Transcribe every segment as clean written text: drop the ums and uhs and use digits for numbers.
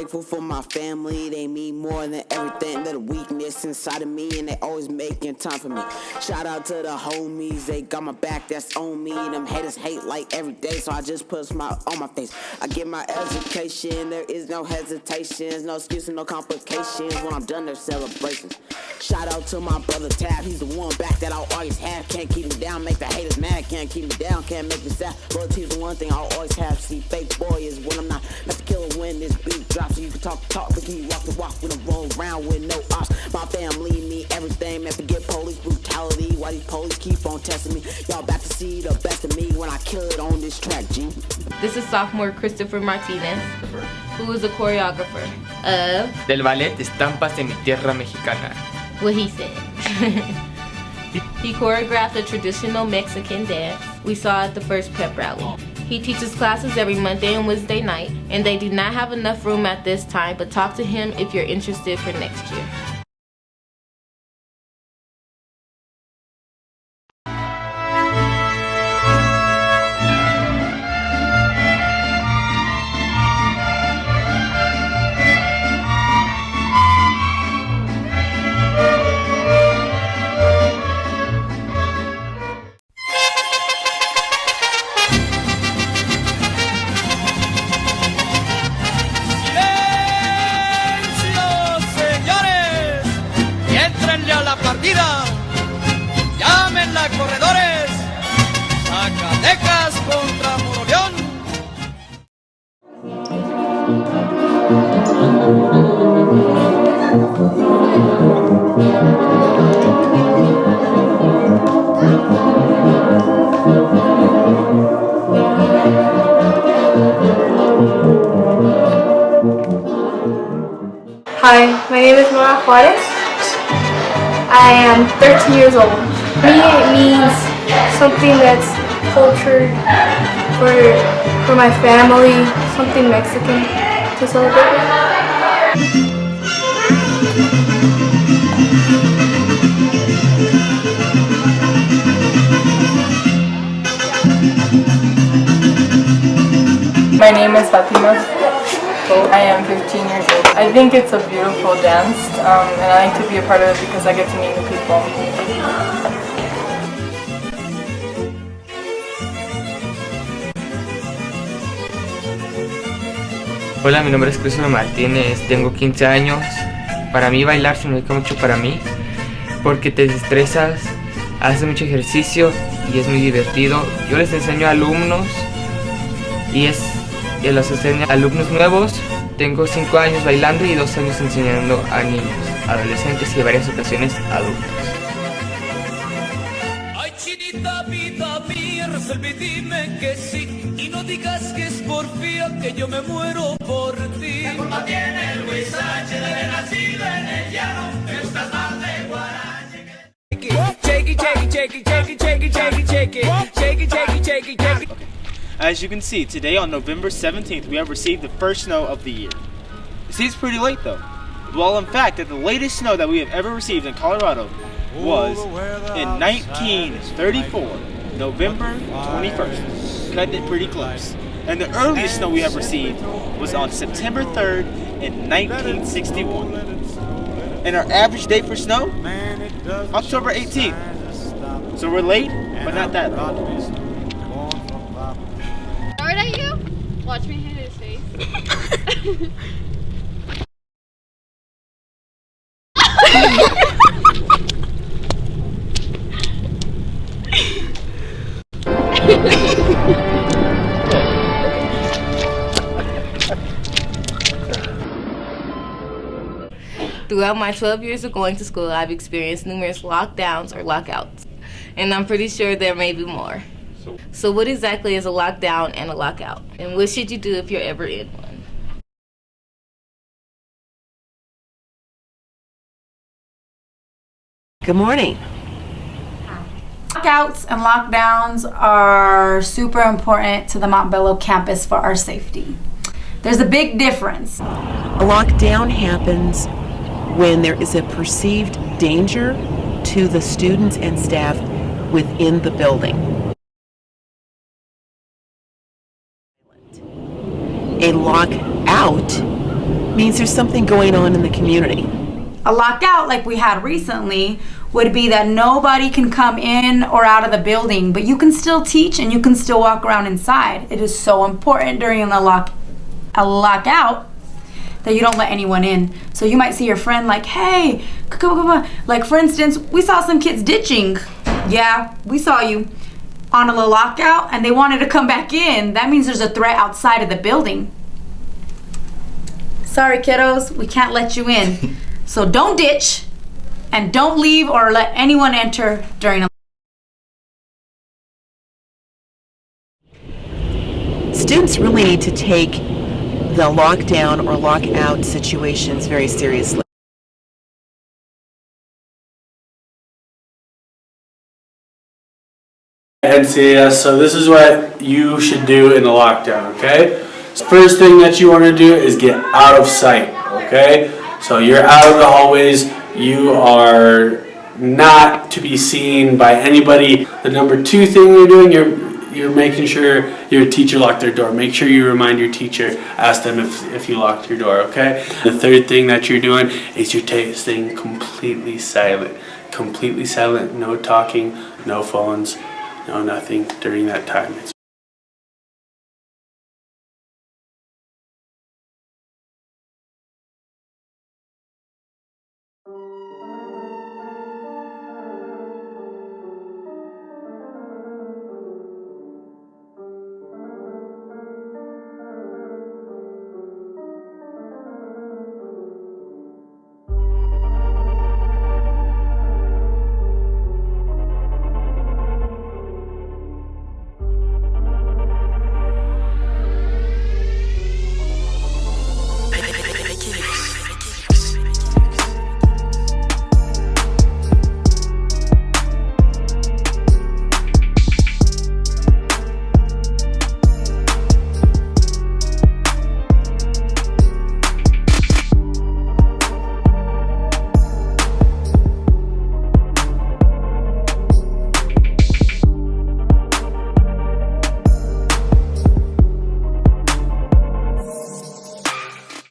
grateful for my family. They mean more than everything. They're the weakness inside of me, and they always making time for me. Shout out to the homies, they got my back, that's on me. Them haters hate like every day, so I just put a smile on my face. I get my education, there is no hesitations, no excuses, no complications. When I'm done, there's celebrations. Shout out to my brother Tab, he's the one back that I'll always have. Can't keep me down, make the haters mad. Can't keep me down, can't make me sad. Loyalty's the one thing I'll always have. See, fake boy is when I'm not. Not the killer when this beat drops. So you can talk, but can you walk the walk when I roll around with no ops? My family, me, everything. Man, forget police brutality. Why these police keep on testing me? Y'all about to see the best of me when I kill it on this track, G. This is sophomore Christopher Martinez, who is a choreographer of del ballet Estampas de mi Tierra Mexicana. What he said. He choreographed a traditional Mexican dance we saw at the first pep rally. He teaches classes every Monday and Wednesday night, and they do not have enough room at this time, but talk to him if you're interested for next year. Llámenla corredores, Zacatecas contra Moroleón. Hi, my name is Nora Juarez. I am 13 years old. For me, it means something that's cultured for my family, something Mexican to celebrate with. My name is Fatima. I am 15 years old. I think it's a beautiful dance, and I like to be a part of it because I get to meet new people. Hola, mi nombre es Christopher Martínez, tengo 15 años. Para mí bailar significa mucho para mí, porque te desestresas, haces mucho ejercicio y es muy divertido. Yo les enseño a alumnos y los enseño a alumnos nuevos. Tengo 5 años bailando y 2 años enseñando a niños, adolescentes y en varias ocasiones adultos. Ay, chinita vida mía, resuelve y dime que sí, y no digas que es porfía, que yo me muero por ti. La culpa tiene Luis Sánchez de haber nacido en el llano, me gustas más de guarache. Shake it, shake it, shake it, shake it, shake it, shake it, shake it, shake it, shake it, shake it, shake it. As you can see, today on November 17th, we have received the first snow of the year. It seems pretty late though. Well, in fact, the latest snow that we have ever received in Colorado was in 1934, November 21st. Cut it pretty close. And the earliest snow we have received was on September 3rd in 1961. And our average date for snow? October 18th. So we're late, but not that late. Right at you? Watch me hit his face. Throughout my 12 years of going to school, I've experienced numerous lockdowns or lockouts, and I'm pretty sure there may be more. So what exactly is a lockdown and a lockout? And what should you do if you're ever in one? Good morning. Lockouts and lockdowns are super important to the Montbello campus for our safety. There's a big difference. A lockdown happens when there is a perceived danger to the students and staff within the building. A lockout means there's something going on in the community. A lockout like we had recently would be that nobody can come in or out of the building, but you can still teach and you can still walk around inside. It is so important during a lockout that you don't let anyone in. So you might see your friend like, hey, come on. Like for instance, we saw some kids ditching. Yeah, we saw you on a lockout and they wanted to come back in. That means there's a threat outside of the building. Sorry kiddos, we can't let you in. So don't ditch and don't leave or let anyone enter during a Students really need to take the lockdown or lockout situations very seriously. Ncas, so this is what you should do in the lockdown, okay? First thing that you want to do is get out of sight, okay? So you're out of the hallways, you are not to be seen by anybody. The number 2 thing you're doing, you're making sure your teacher locked their door. Make sure you remind your teacher, ask them if you locked your door, okay? The 3rd thing that you're doing is you're staying completely silent. Completely silent, no talking, no phones, no nothing during that time.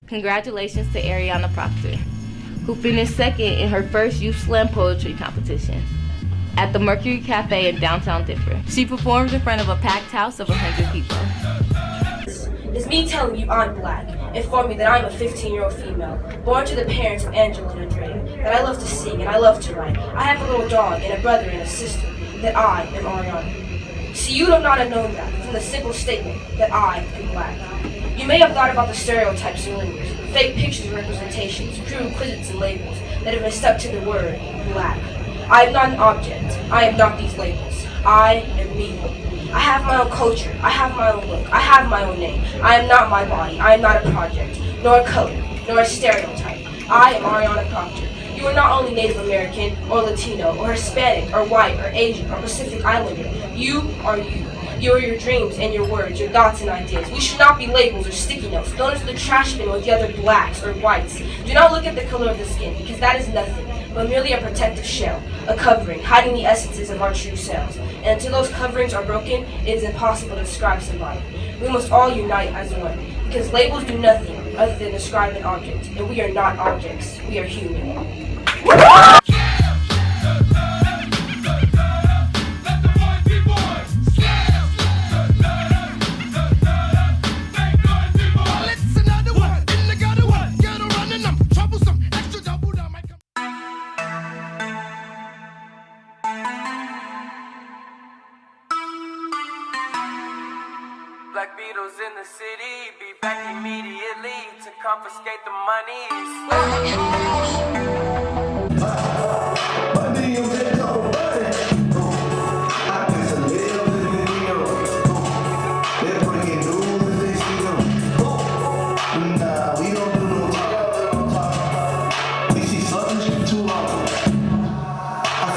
Congratulations to Ariana Proctor, who finished 2nd in her first youth slam poetry competition at the Mercury Cafe in downtown Denver. She performed in front of a packed house of 100 people. It's me telling you I'm black, informing that I'm a 15-year-old female, born to the parents of Angela and Andre, that I love to sing and I love to write. I have a little dog and a brother and a sister, that I am Ariana. See, you would not have known that from the simple statement that I am black. You may have thought about the stereotypes and rumors, fake pictures and representations, prerequisites and labels that have been stuck to the word black. I am not an object. I am not these labels. I am me. I have my own culture. I have my own look. I have my own name. I am not my body. I am not a project, nor a color, nor a stereotype. I am Ariana Proctor. You are not only Native American, or Latino, or Hispanic, or white, or Asian, or Pacific Islander. You are you. You are your dreams and your words, your thoughts and ideas. We should not be labels or sticky notes thrown into the trash bin with the other blacks or whites. Do not look at the color of the skin, because that is nothing but merely a protective shell, a covering, hiding the essences of our true selves. And until those coverings are broken, it is impossible to describe somebody. We must all unite as one, because labels do nothing other than describe an object, and we are not objects, we are human. Black Beatles in the city, be back immediately to confiscate the monies.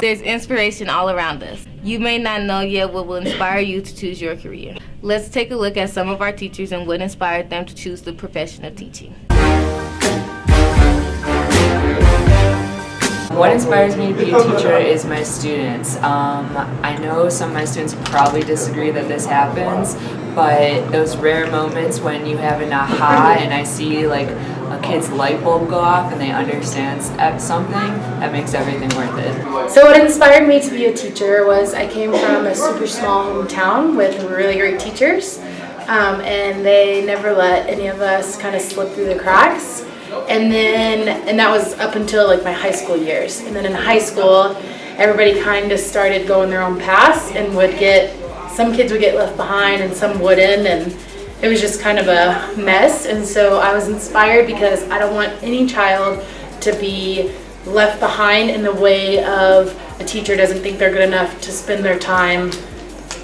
There's inspiration all around us. You may not know yet what will inspire you to choose your career. Let's take a look at some of our teachers and what inspired them to choose the profession of teaching. What inspires me to be a teacher is my students. I know some of my students probably disagree that this happens, but those rare moments when you have an aha and I see like a kid's light bulb go off and they understand something, that makes everything worth it. So what inspired me to be a teacher was I came from a super small hometown with really great teachers, and they never let any of us kind of slip through the cracks. And that was up until like my high school years. And then in high school, everybody kind of started going their own paths and some kids would get left behind and some wouldn't, and it was just kind of a mess. And so I was inspired because I don't want any child to be left behind in the way of a teacher doesn't think they're good enough to spend their time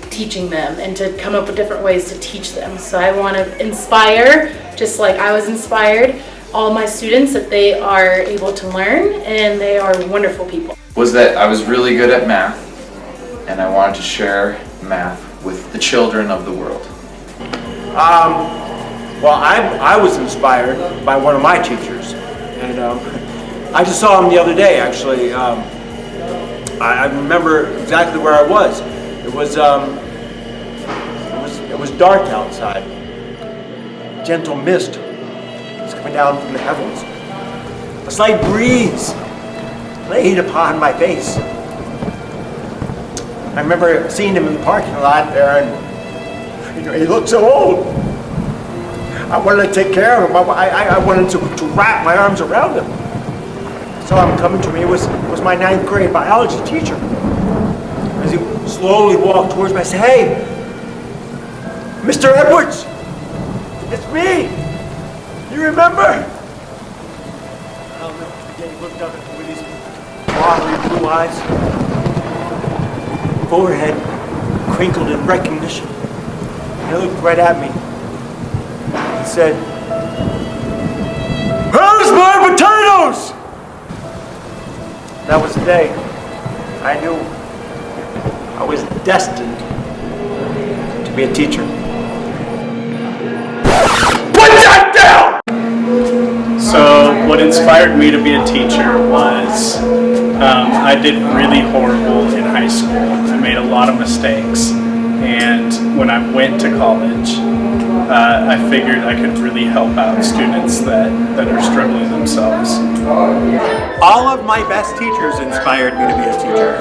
teaching them and to come up with different ways to teach them. So I want to inspire, just like I was inspired, all my students that they are able to learn and they are wonderful people. Was that I was really good at math and I wanted to share math with the children of the world. Well, I was inspired by one of my teachers, and I just saw him the other day. Actually, I remember exactly where I was. It was dark outside. Gentle mist was coming down from the heavens. A slight breeze laid upon my face. I remember seeing him in the parking lot there, and he looked so old. I wanted to take care of him. I wanted to wrap my arms around him. So him coming to me was my 9th grade biology teacher. As he slowly walked towards me, I said, "Hey, Mr. Edwards, it's me. You remember?" I'll never forget, he looked up at me with his watery blue eyes, forehead crinkled in recognition. He looked right at me. He said, "Where's my potatoes?" That was the day I knew I was destined to be a teacher. Put that down! So what inspired me to be a teacher was I did really horrible in high school. I made a lot of mistakes. And when I went to college, I figured I could really help out students that are struggling themselves. All of my best teachers inspired me to be a teacher.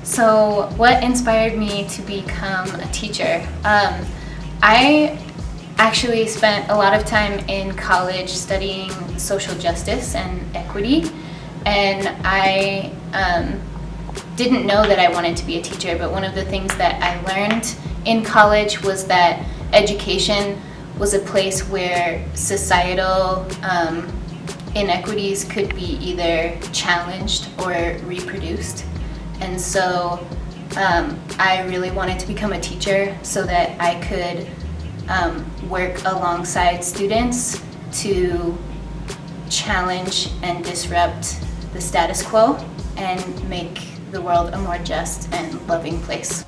So what inspired me to become a teacher? I actually spent a lot of time in college studying social justice and equity, and I didn't know that I wanted to be a teacher, but one of the things that I learned in college was that education was a place where societal inequities could be either challenged or reproduced. And so I really wanted to become a teacher so that I could work alongside students to challenge and disrupt the status quo and make the world a more just and loving place.